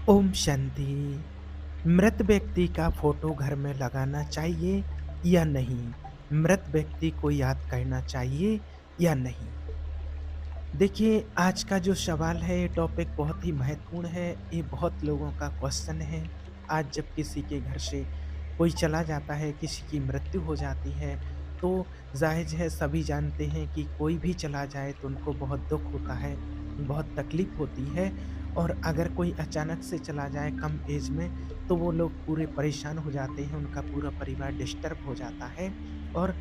ओम शांति। मृत व्यक्ति का फोटो घर में लगाना चाहिए या नहीं? मृत व्यक्ति को याद करना चाहिए या नहीं? देखिए, आज का जो सवाल है ये टॉपिक बहुत ही महत्वपूर्ण है। ये बहुत लोगों का क्वेश्चन है। आज जब किसी के घर से कोई चला जाता है, किसी की मृत्यु हो जाती है, तो ज़ाहिर है सभी जानते हैं कि कोई भी चला जाए तो उनको बहुत दुःख होता है, बहुत तकलीफ़ होती है। और अगर कोई अचानक से चला जाए कम ऐज में, तो वो लोग पूरे परेशान हो जाते हैं, उनका पूरा परिवार डिस्टर्ब हो जाता है और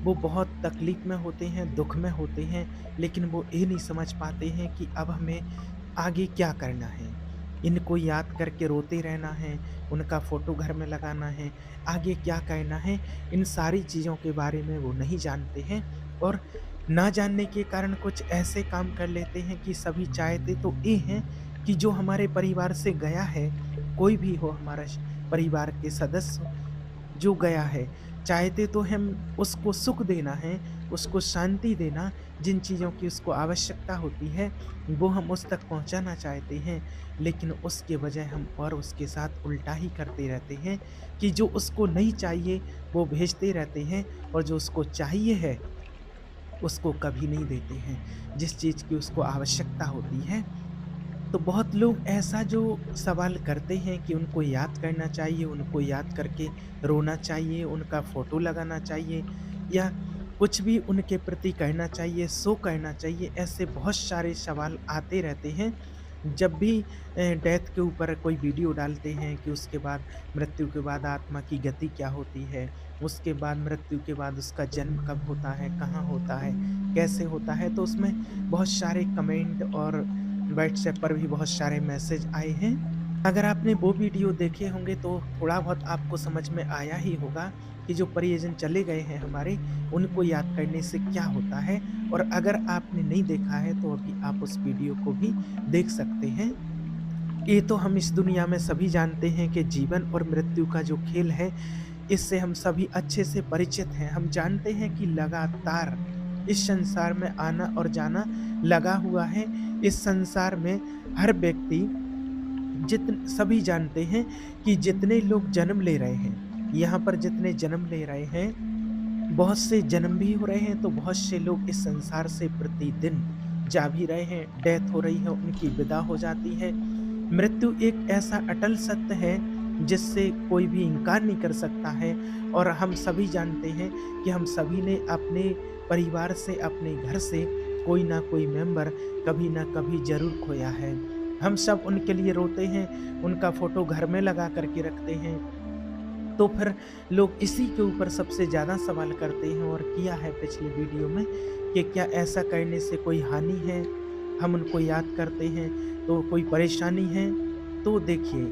वो बहुत तकलीफ़ में होते हैं, दुःख में होते हैं। लेकिन वो ये नहीं समझ पाते हैं कि अब हमें आगे क्या करना है। इनको याद करके रोते रहना है, उनका फ़ोटो घर में लगाना है, आगे क्या करना है, इन सारी चीज़ों के बारे में वो नहीं जानते हैं। और ना जानने के कारण कुछ ऐसे काम कर लेते हैं कि सभी चाहते तो ये हैं कि जो हमारे परिवार से गया है, कोई भी हो हमारा परिवार के सदस्य जो गया है, चाहते तो हम उसको सुख देना है, उसको शांति देना, जिन चीज़ों की उसको आवश्यकता होती है, वो हम उस तक पहुँचाना चाहते हैं। लेकिन उसके बजाय हम और उसके साथ उल्टा ही करते रहते हैं कि जो उसको नहीं चाहिए, वो भेजते रहते हैं और जो उसको चाहिए है, उसको कभी नहीं देते हैं। जिस चीज़ की उसको आवश्यकता होती है, तो बहुत लोग ऐसा जो सवाल करते हैं कि उनको याद करना चाहिए, उनको याद करके रोना चाहिए, उनका फ़ोटो लगाना चाहिए या कुछ भी उनके प्रति कहना चाहिए, शो करना चाहिए, ऐसे बहुत सारे सवाल आते रहते हैं। जब भी डेथ के ऊपर कोई वीडियो डालते हैं कि उसके बाद मृत्यु के बाद आत्मा की गति क्या होती है, उसके बाद मृत्यु के बाद उसका जन्म कब होता है, कहाँ होता है, कैसे होता है, तो उसमें बहुत सारे कमेंट और व्हाट्सएप पर भी बहुत सारे मैसेज आए हैं। अगर आपने वो वीडियो देखे होंगे तो थोड़ा बहुत आपको समझ में आया ही होगा कि जो परिजन चले गए हैं हमारे, उनको याद करने से क्या होता है। और अगर आपने नहीं देखा है तो अभी आप उस वीडियो को भी देख सकते हैं। ये तो हम इस दुनिया में सभी जानते हैं कि जीवन और मृत्यु का जो खेल है, इससे हम सभी अच्छे से परिचित हैं। हम जानते हैं कि लगातार इस संसार में आना और जाना लगा हुआ है। इस संसार में हर व्यक्ति सभी जानते हैं कि जितने लोग जन्म ले रहे हैं, यहाँ पर जितने जन्म ले रहे हैं, बहुत से जन्म भी हो रहे हैं, तो बहुत से लोग इस संसार से प्रतिदिन जा भी रहे हैं, डेथ हो रही है, उनकी विदा हो जाती है। मृत्यु एक ऐसा अटल सत्य है, जिससे कोई भी इनकार नहीं कर सकता है। और हम सभी जानते हैं कि हम सभी ने अपने परिवार से, अपने घर से कोई ना कोई मेंबर कभी ना कभी ज़रूर खोया है। हम सब उनके लिए रोते हैं, उनका फ़ोटो घर में लगा कर के रखते हैं। तो फिर लोग इसी के ऊपर सबसे ज़्यादा सवाल करते हैं और किया है पिछले वीडियो में कि क्या ऐसा करने से कोई हानि है? हम उनको याद करते हैं तो कोई परेशानी है? तो देखिए,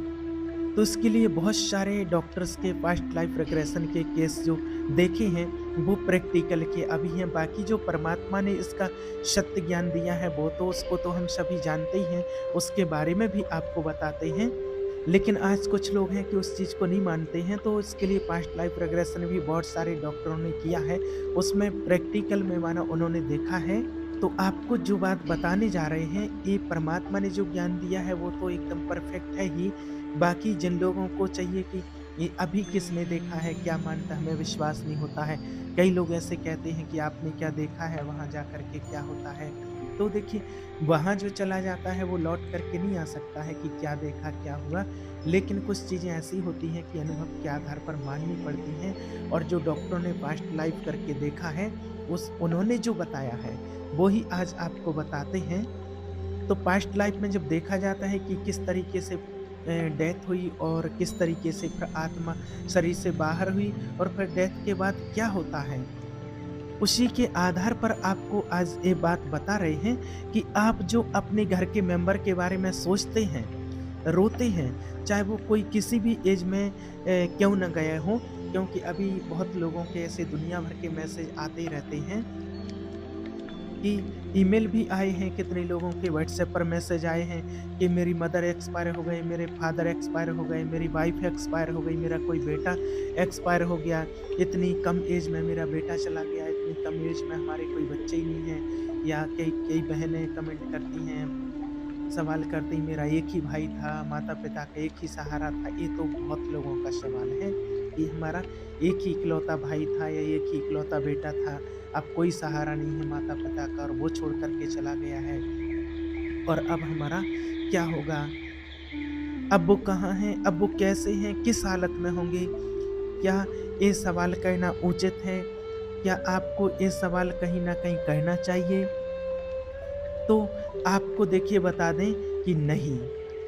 तो इसके लिए बहुत सारे डॉक्टर्स के पास्ट लाइफ रिग्रेशन के केस जो देखे हैं, वो प्रैक्टिकल के अभी हैं। बाकी जो परमात्मा ने इसका सत्य ज्ञान दिया है, वो तो उसको तो हम सभी जानते ही हैं, उसके बारे में भी आपको बताते हैं। लेकिन आज कुछ लोग हैं कि उस चीज़ को नहीं मानते हैं, तो इसके लिए पास्ट लाइफ रिग्रेशन भी बहुत सारे डॉक्टरों ने किया है। उसमें प्रैक्टिकल में माना उन्होंने देखा है। तो आपको जो बात बताने जा रहे हैं, ये परमात्मा ने जो ज्ञान दिया है, वो तो एकदम परफेक्ट है ही। बाकी जिन लोगों को चाहिए कि ये अभी किसने देखा है, क्या मानता है, हमें विश्वास नहीं होता है। कई लोग ऐसे कहते हैं कि आपने क्या देखा है, वहाँ जा कर के क्या होता है। तो देखिए, वहाँ जो चला जाता है वो लौट कर के नहीं आ सकता है कि क्या देखा, क्या हुआ। लेकिन कुछ चीज़ें ऐसी होती हैं कि अनुभव के आधार पर माननी पड़ती हैं। और जो डॉक्टरों ने पास्ट लाइफ करके देखा है, उस उन्होंने जो बताया है, वो ही आज आपको बताते हैं। तो पास्ट लाइफ में जब देखा जाता है कि किस तरीके से डेथ हुई और किस तरीके से फिर आत्मा शरीर से बाहर हुई और फिर डेथ के बाद क्या होता है, उसी के आधार पर आपको आज ये बात बता रहे हैं कि आप जो अपने घर के मेंबर के बारे में सोचते हैं, रोते हैं, चाहे वो कोई किसी भी एज में क्यों ना गए हों। क्योंकि अभी बहुत लोगों के ऐसे दुनिया भर के मैसेज आते रहते हैं कि ईमेल भी आए हैं, कितने लोगों के व्हाट्सएप पर मैसेज आए हैं कि मेरी मदर एक्सपायर हो गए, मेरे फादर एक्सपायर हो गए, मेरी वाइफ एक्सपायर हो गई, मेरा कोई बेटा एक्सपायर हो गया, इतनी कम एज में मेरा बेटा चला गया, इतनी कम एज में हमारे कोई बच्चे ही नहीं हैं। या कई कई बहनें कमेंट करती हैं सवाल करते हैं मेरा एक ही भाई था, माता-पिता का एक ही सहारा था। ये तो बहुत लोगों का सवाल है कि हमारा एक ही इकलौता भाई था या एक ही इकलौता बेटा था, अब कोई सहारा नहीं है माता-पिता का और वो छोड़ कर के चला गया है और अब हमारा क्या होगा? अब वो कहाँ हैं? अब वो कैसे हैं? किस हालत में होंगे? क्या ये सवाल कहना उचित है? क्या आपको ये सवाल कहीं न कहीं कहना चाहिए? तो आपको देखिए बता दें कि नहीं,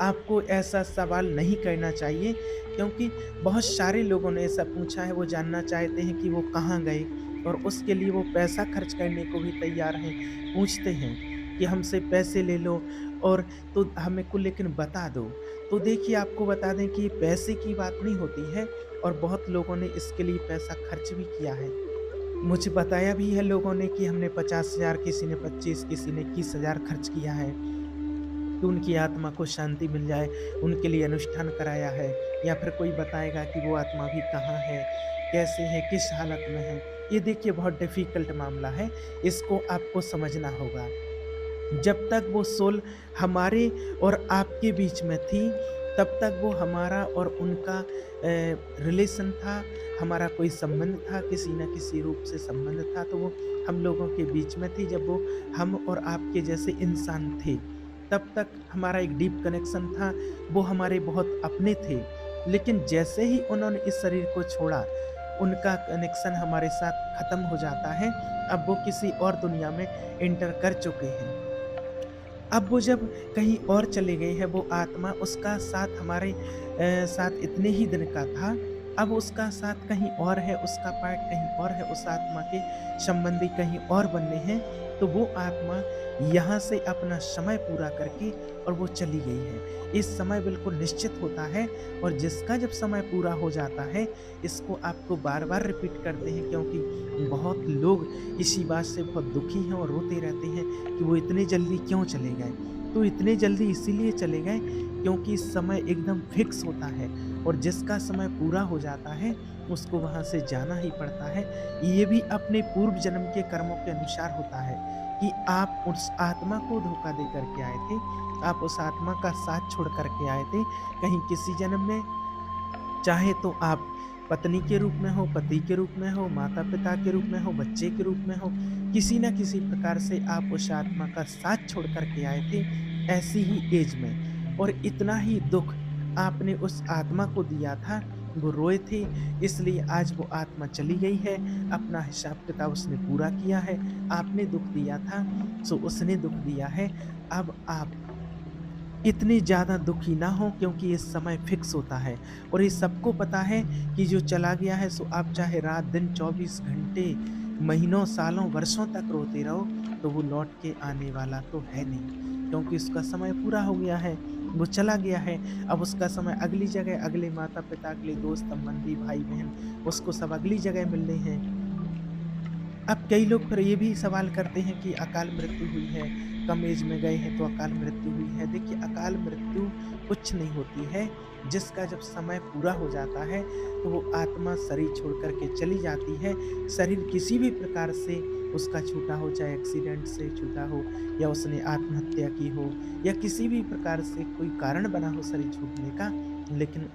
आपको ऐसा सवाल नहीं करना चाहिए क्योंकि बहुत सारे लोगों ने ऐसा पूछा है, वो जानना चाहते हैं कि वो कहाँ गए और उसके लिए वो पैसा खर्च करने को भी तैयार हैं। पूछते हैं कि हमसे पैसे ले लो और तो हमें को लेकिन बता दो। तो देखिए आपको बता दें कि पैसे की बात नहीं होती है और बहुत लोगों ने इसके लिए पैसा खर्च भी किया है। मुझे बताया भी है लोगों ने कि हमने 50,000 किसी ने 25 किसी ने 21,000 खर्च किया है, कि उनकी आत्मा को शांति मिल जाए, उनके लिए अनुष्ठान कराया है या फिर कोई बताएगा कि वो आत्मा भी कहाँ है, कैसे है, किस हालत में है। ये देखिए बहुत डिफ़िकल्ट मामला है, इसको आपको समझना होगा। जब तक वो सोल हमारे और आपके बीच में थी, तब तक वो हमारा और उनका रिलेशन था, हमारा कोई संबंध था, किसी न किसी रूप से संबंध था, तो वो हम लोगों के बीच में थी जब वो हम और आपके जैसे इंसान थे। तब तक हमारा एक डीप कनेक्शन था, वो हमारे बहुत अपने थे। लेकिन जैसे ही उन्होंने इस शरीर को छोड़ा, उनका कनेक्शन हमारे साथ खत्म हो जाता है, अब वो किसी और दुनिया में एंटर कर चुके हैं। अब वो जब कहीं और चले गए हैं वो आत्मा उसका साथ हमारे साथ इतने ही दिन का था, अब उसका साथ कहीं और है, उसका पार्ट कहीं और है, उस आत्मा के संबंधी कहीं और बनने हैं, तो वो आत्मा यहाँ से अपना समय पूरा करके और वो चली गई है। इस समय बिल्कुल निश्चित होता है और जिसका जब समय पूरा हो जाता है, इसको आपको बार-बार रिपीट करते हैं क्योंकि बहुत लोग इसी बात से बहुत दुखी हैं और रोते रहते हैं कि वो इतने जल्दी क्यों चले गए? तो इतने जल्दी इसीलिए चले गए क्योंकि समय एकदम फिक्स होता है और जिसका समय पूरा हो जाता है, उसको वहाँ से जाना ही पड़ता है। ये भी अपने पूर्व जन्म के कर्मों के अनुसार होता है कि आप उस आत्मा को धोखा दे कर के आए थे, आप उस आत्मा का साथ छोड़ कर के आए थे, कहीं किसी जन्म में चाहे तो आप पत्नी के रूप में हो, पति के रूप में हो, माता-पिता के रूप में हो, बच्चे के रूप में हो, किसी न किसी प्रकार से आप उस आत्मा का साथ छोड़ कर के आए थे, ऐसी ही एज में और इतना ही दुःख आपने उस आत्मा को दिया था, वो रोए थे, इसलिए आज वो आत्मा चली गई है, अपना हिसाब-किताब उसने पूरा किया है, आपने दुःख दिया था, सो उसने दुःख दिया है, अब आप इतने ज़्यादा दुखी ना हों क्योंकि ये समय फ़िक्स होता है और ये सबको पता है कि जो चला गया है सो आप चाहे रात-दिन 24 घंटे, महीनों, सालों, वर्षों तक रोते रहो, तो वो लौट के आने वाला तो है नहीं, क्योंकि उसका समय पूरा हो गया है, वो चला गया है। अब उसका समय अगली जगह, अगले माता-पिता, अगले दोस्त, संबंधी, भाई-बहन, उसको सब अगली जगह मिलने हैं। अब कई लोग फिर ये भी सवाल करते हैं कि अकाल मृत्यु हुई है, कम एज में गए हैं तो अकाल मृत्यु हुई है। देखिए अकाल मृत्यु कुछ नहीं होती है, जिसका जब समय पूरा हो जाता है तो वो आत्मा शरीर छोड़ कर के चली जाती है। शरीर किसी भी प्रकार से उसका छूटा हो, चाहे एक्सीडेंट से छूटा हो या उसने आत्महत्या की हो या किसी भी प्रकार से कोई कारण बना हो शरीर छूटने का, लेकिन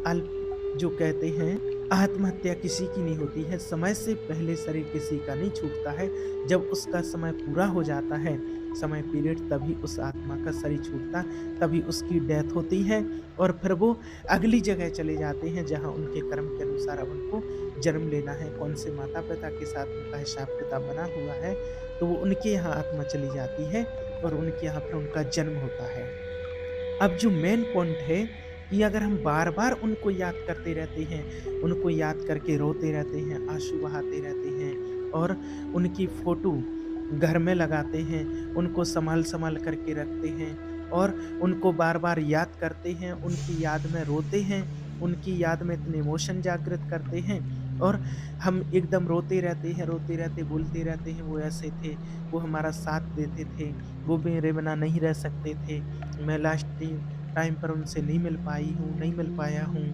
अल्प जो कहते हैं आत्महत्या किसी की नहीं होती है, समय से पहले शरीर किसी का नहीं छूटता है, जब उसका समय पूरा हो जाता है, समय पीरियड तभी उस आत्मा का शरीर छूटता, तभी उसकी डेथ होती है और फिर वो अगली जगह चले जाते हैं जहाँ उनके कर्म के अनुसार अब उनको जन्म लेना है, कौन से माता-पिता के साथ उनका हिसाब-किताब बना हुआ है, तो वो उनके यहाँ आत्मा चली जाती है और उनके यहाँ फिर उनका जन्म होता है। अब जो मेन पॉइंट है कि अगर हम बार-बार उनको याद करते रहते हैं, उनको याद करके रोते रहते हैं, आँसू बहाते रहते हैं और उनकी फ़ोटो घर में लगाते हैं, उनको सँभाल-सँभाल करके रखते हैं और उनको बार-बार याद करते हैं, उनकी याद में रोते हैं, उनकी याद में इतने इमोशन जागृत करते हैं और हम एकदम रोते रहते, बोलते रहते हैं, वो ऐसे थे, वो हमारा साथ देते थे, वो मेरे बिना नहीं रह सकते थे, मैं लास्ट टाइम पर उनसे नहीं मिल पाई हूँ, नहीं मिल पाया हूँ।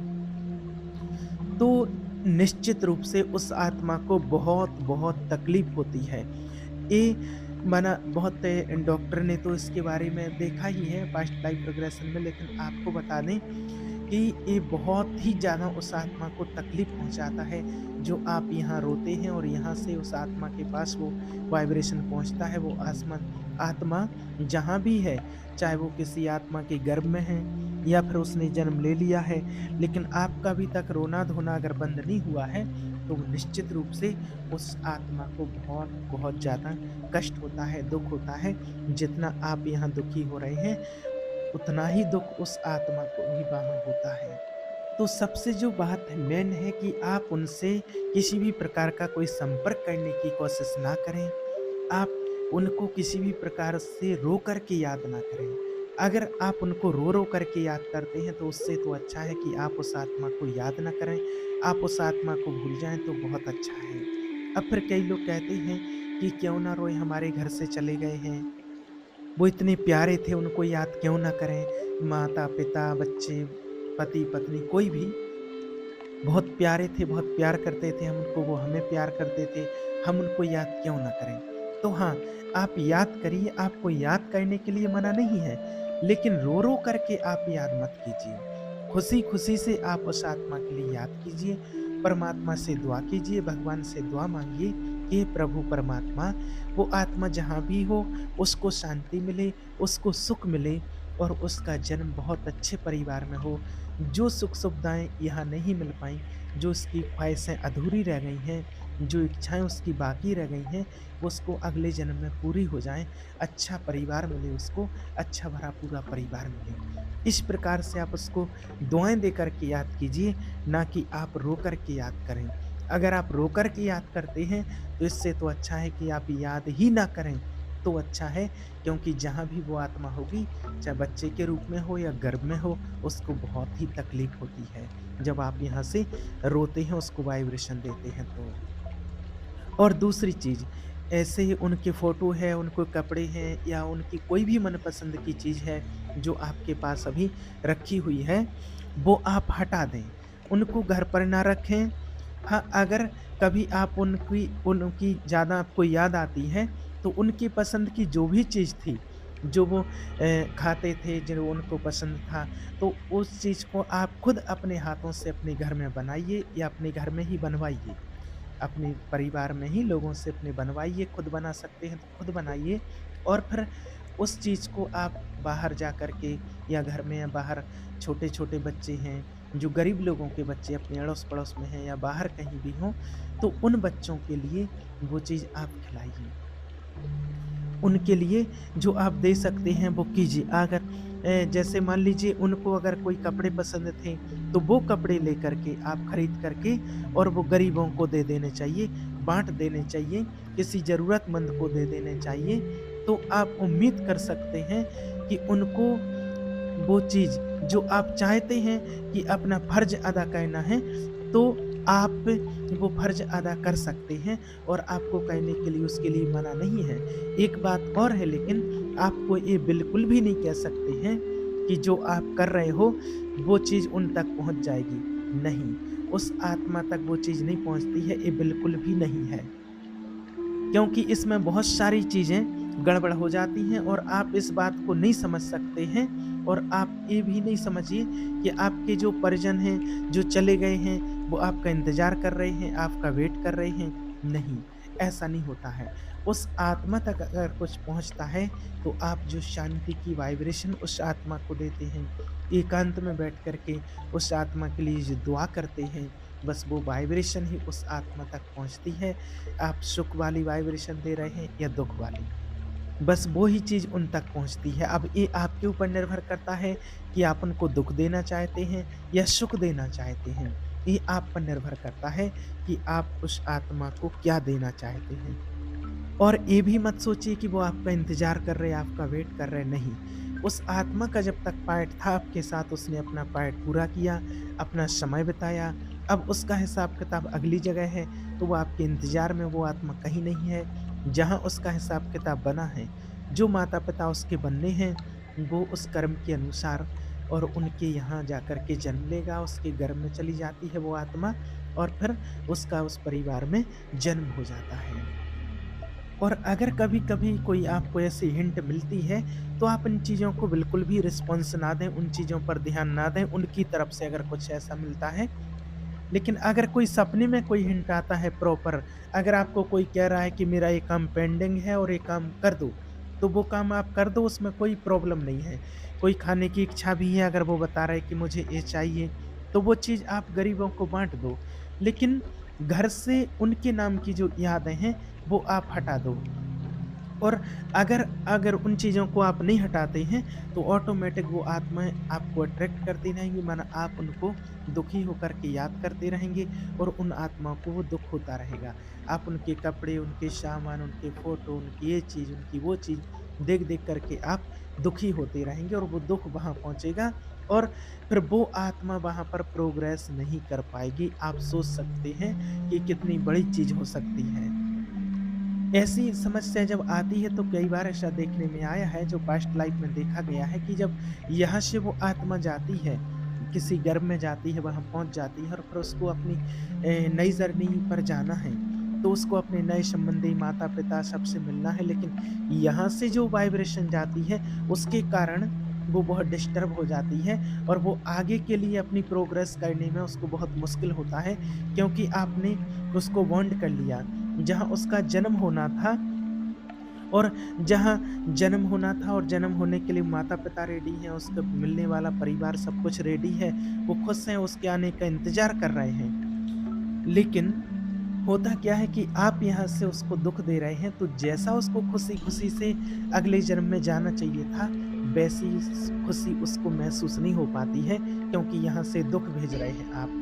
तो निश्चित रूप से उस आत्मा को बहुत-बहुत तकलीफ़ होती है। ये माना बहुत डॉक्टर ने तो इसके बारे में देखा ही है पास्ट लाइफ रिग्रेशन में, लेकिन आपको बता दें कि ये बहुत ही ज़्यादा उस आत्मा को तकलीफ़ पहुँचाता है, जो आप यहाँ रोते हैं और यहाँ से उस आत्मा के पास वो वाइब्रेशन पहुँचता है। वो आत्मा आत्मा जहाँ भी है, चाहे वो किसी आत्मा के गर्भ में है या फिर उसने जन्म ले लिया है, लेकिन आपका अभी तक रोना-धोना अगर बंद नहीं हुआ है, तो निश्चित रूप से उस आत्मा को बहुत ज़्यादा कष्ट होता है, दुःख होता है। जितना आप यहाँ दुखी हो रहे हैं, उतना ही दुःख उस आत्मा को भी वहाँ होता है। तो सबसे जो बात है मेन है कि आप उनसे किसी भी प्रकार का कोई संपर्क करने की कोशिश ना करें। आप उनको किसी भी प्रकार से रो कर के याद ना करें। अगर आप उनको रो-रो करके याद करते हैं तो उससे तो अच्छा है कि आप उस आत्मा को याद ना करें, आप उस आत्मा को भूल जाएँ तो बहुत अच्छा है। अब फिर कई लोग कहते हैं कि क्यों ना रोएँ, हमारे घर से चले गए हैं। वो इतने प्यारे थे, उनको याद क्यों ना करें? माता-पिता, बच्चे, पति-पत्नी कोई भी बहुत प्यारे थे, बहुत प्यार करते थे हम उनको, वो हमें प्यार करते थे, हम उनको याद क्यों ना करें? तो हाँ, आप याद करिए, आपको याद करने के लिए मना नहीं है, लेकिन रो-रो करके आप याद मत कीजिए। खुशी-खुशी से आप उस आत्मा के लिए याद कीजिए, परमात्मा से दुआ कीजिए, भगवान से दुआ माँगिए कि हे प्रभु परमात्मा, वो आत्मा जहाँ भी हो, उसको शांति मिले, उसको सुख मिले और उसका जन्म बहुत अच्छे परिवार में हो। जो सुख-सुविधाएँ यहाँ नहीं मिल पाईं, जो उसकी ख्वाहिशें अधूरी रह गई हैं, जो इच्छाएँ उसकी बाकी रह गई हैं, वो उसको अगले जन्म में पूरी हो जाएँ, अच्छा परिवार मिले उसको, अच्छा भरा पूरा परिवार मिले। इस प्रकार से आप उसको दुआएँ दे कर के याद कीजिए, ना कि आप रो कर के याद करें। अगर आप रो कर के याद करते हैं, तो इससे तो अच्छा है कि आप याद ही ना करें, तो अच्छा है, क्योंकि जहाँ भी वो आत्मा होगी, चाहे बच्चे के रूप में हो या गर्भ में हो, उसको बहुत ही तकलीफ होती है, जब आप यहाँ से रोते हैं, उसको वाइब्रेशन देते हैं तो। और दूसरी चीज़, ऐसे ही उनके फ़ोटो है, उनको कपड़े हैं या उनकी कोई भी मनपसंद की चीज़ है, जो आपके पास अभी रखी हुई है, वो आप हटा दें। उनको घर पर ना रखें। हाँ, अगर कभी आप उनकी उनकी ज़्यादा आपको याद आती है, तो उनकी पसंद की जो भी चीज़ थी, जो वो खाते थे, जो उनको पसंद था, तो उस चीज़ को आप खुद अपने हाथों से अपने घर में बनाइए या अपने घर में ही बनवाइए। अपने परिवार में ही लोगों से अपने बनवाइए, खुद बना सकते हैं तो खुद बनाइए और फिर उस चीज़ को आप बाहर जा कर के या घर में या बाहर छोटे-छोटे बच्चे हैं, जो गरीब लोगों के बच्चे अपने अड़ोस-पड़ोस में हैं या बाहर कहीं भी हों, तो उन बच्चों के लिए वो चीज़ आप खिलाइए। उनके लिए जो आप दे सकते हैं वो कीजिए। अगर जैसे मान लीजिए उनको अगर कोई कपड़े पसंद थे, तो वो कपड़े लेकर के आप खरीद कर के और वो गरीबों को दे देने चाहिए, बाँट देने चाहिए, किसी ज़रूरतमंद को दे देने चाहिए। तो आप उम्मीद कर सकते हैं कि उनको वो चीज़ जो आप चाहते हैं कि अपना फ़र्ज़ अदा करना है, तो आप वो फ़र्ज़ अदा कर सकते हैं और आपको कहने के लिए उसके लिए मना नहीं है। एक बात और है, लेकिन आपको ये बिल्कुल भी नहीं कह सकते हैं कि जो आप कर रहे हो, वो चीज़ उन तक पहुँच जाएगी। नहीं, उस आत्मा तक वो चीज़ नहीं पहुँचती है, ये बिल्कुल भी नहीं है। क्योंकि इसमें बहुत सारी चीज़ें गड़बड़ हो जाती हैं और आप इस बात को नहीं समझ सकते हैं और आप ये भी नहीं समझिए कि आपके जो परिजन हैं, जो चले गए हैं, वो आपका इंतज़ार कर रहे हैं, आपका वेट कर रहे हैं। नहीं, ऐसा नहीं होता है। उस आत्मा तक अगर कुछ पहुँचता है, तो आप जो शांति की वाइब्रेशन उस आत्मा को देते हैं, एकांत में बैठ कर के उस आत्मा के लिए जो दुआ करते हैं, बस वो वाइब्रेशन ही उस आत्मा तक पहुँचती है। आप सुख वाली वाइब्रेशन दे रहे हैं या दुःख वाली, बस वो ही चीज़ उन तक पहुँचती है। अब ये आपके ऊपर निर्भर करता है कि आप उनको दुःख देना चाहते हैं या सुख देना चाहते हैं। ये आप पर निर्भर करता है कि आप उस आत्मा को क्या देना चाहते हैं। और ये भी मत सोचिए कि वो आपका इंतज़ार कर रहे हैं, आपका वेट कर रहे हैं, नहीं। उस आत्मा का जब तक पार्ट था आपके साथ, उसने अपना पार्ट पूरा किया, अपना समय बिताया। अब उसका हिसाब-किताब अगली जगह है, तो वो आपके इंतज़ार में वो आत्मा कहीं नहीं है, जहाँ उसका हिसाब-किताब बना है। जो माता-पिता उसके बनने हैं, वो उस कर्म के अनुसार और उनके यहाँ जाकर के जन्म लेगा, उसके गर्भ में चली जाती है वो आत्मा और फिर उसका उस परिवार में जन्म हो जाता है। और अगर कभी-कभी कोई आपको ऐसी हिंट मिलती है, तो आप इन चीज़ों को बिल्कुल भी रिस्पॉन्स ना दें, उन चीज़ों पर ध्यान ना दें, उनकी तरफ से अगर कुछ ऐसा मिलता है। लेकिन अगर कोई सपने में कोई हिंट आता है प्रॉपर, अगर आपको कोई कह रहा है कि मेरा ये काम पेंडिंग है और ये काम कर दो, तो वो काम आप कर दो, उसमें कोई प्रॉब्लम नहीं है। कोई खाने की इच्छा भी है, अगर वो बता रहा है कि मुझे ये चाहिए, तो वो चीज़ आप गरीबों को बाँट दो। लेकिन घर से उनके नाम की जो यादें हैं, वो आप हटा दो। और अगर अगर उन चीज़ों को आप नहीं हटाते हैं, तो ऑटोमैटिक वो आत्माएँ आपको अट्रैक्ट करती रहेंगी, माना आप उनको दुखी होकर के याद करते रहेंगे और उन आत्माओं को वो दुःख होता रहेगा। आप उनके कपड़े, उनके सामान, उनके फ़ोटो, उनकी ये चीज़, उनकी वो चीज़ देख-देख कर के आप दुखी होते रहेंगे और वो दुःख वहाँ पहुँचेगा और फिर वो आत्मा वहाँ पर प्रोग्रेस नहीं कर पाएगी। आप सोच सकते हैं कि कितनी बड़ी चीज़ हो सकती है। ऐसी समस्या जब आती है तो कई बार ऐसा देखने में आया है जो पास्ट लाइफ में देखा गया है कि जब यहाँ से वो आत्मा जाती है, किसी गर्भ में जाती है, वहाँ पहुँच जाती है और फिर उसको अपनी नई जर्नी पर जाना है, तो उसको अपने नए संबंधी, माता-पिता सबसे मिलना है, लेकिन यहाँ से जो वाइब्रेशन जाती है, उसके कारण वो बहुत डिस्टर्ब हो जाती है और वो आगे के लिए अपनी प्रोग्रेस करने में उसको बहुत मुश्किल होता है, क्योंकि आपने उसको बॉन्ड कर लिया। जहाँ उसका जन्म होना था और जहाँ जन्म होना था और जन्म होने के लिए माता-पिता रेडी हैं, उसका मिलने वाला परिवार सब कुछ रेडी है, वो खुश हैं, उसके आने का इंतज़ार कर रहे हैं। लेकिन होता क्या है कि आप यहाँ से उसको दुःख दे रहे हैं, तो जैसा उसको खुशी-खुशी से अगले जन्म में जाना चाहिए था, वैसी खुशी उसको महसूस नहीं हो पाती है, क्योंकि यहाँ से दुःख भेज रहे हैं आप।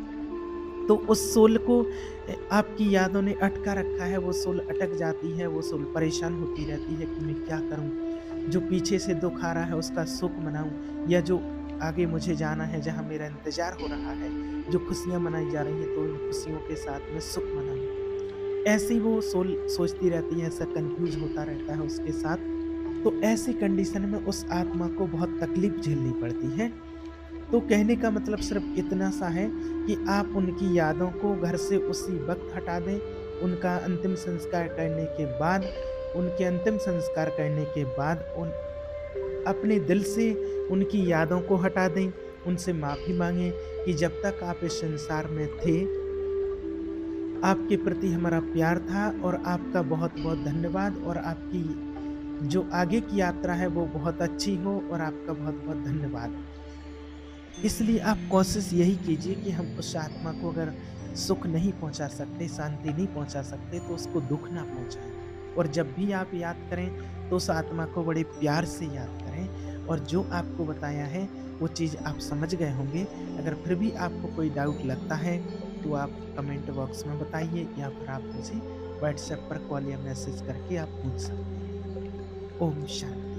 तो उस सोल को आपकी यादों ने अटका रखा है, वो सोल अटक जाती है, वो सोल परेशान होती रहती है कि मैं क्या करूँ? जो पीछे से दुःख आ रहा है उसका सुख मनाऊँ या जो आगे मुझे जाना है जहाँ मेरा इंतज़ार हो रहा है, जो खुशियाँ मनाई जा रही हैं तो उन खुशियों के साथ मैं सुख मनाऊँ। ऐसे ही वो सोल सोचती रहती है, ऐसा कन्फ्यूज़ होता रहता है उसके साथ। तो ऐसी कंडीशन में उस आत्मा को बहुत तकलीफ़ झेलनी पड़ती है। तो कहने का मतलब सिर्फ इतना सा है कि आप उनकी यादों को घर से उसी वक़्त हटा दें। उनका अंतिम संस्कार करने के बाद उनके अंतिम संस्कार करने के बाद उन अपने दिल से उनकी यादों को हटा दें। उनसे माफ़ी माँगे कि जब तक आप इस संसार में थे, आपके प्रति हमारा प्यार था और आपका बहुत-बहुत धन्यवाद और आपकी जो आगे की यात्रा है वो बहुत अच्छी हो और आपका बहुत-बहुत धन्यवाद। इसलिए आप कोशिश यही कीजिए कि हम उस आत्मा को अगर सुख नहीं पहुंचा सकते, शांति नहीं पहुंचा सकते, तो उसको दुख ना पहुंचाएं। और जब भी आप याद करें तो उस आत्मा को बड़े प्यार से याद करें और जो आपको बताया है वो चीज़ आप समझ गए होंगे। अगर फिर भी आपको कोई डाउट लगता है तो आप कमेंट बॉक्स में बताइए या फिर आप मुझे व्हाट्सएप पर कॉल या मैसेज करके आप पूछ सकते हैं। ओम शांति।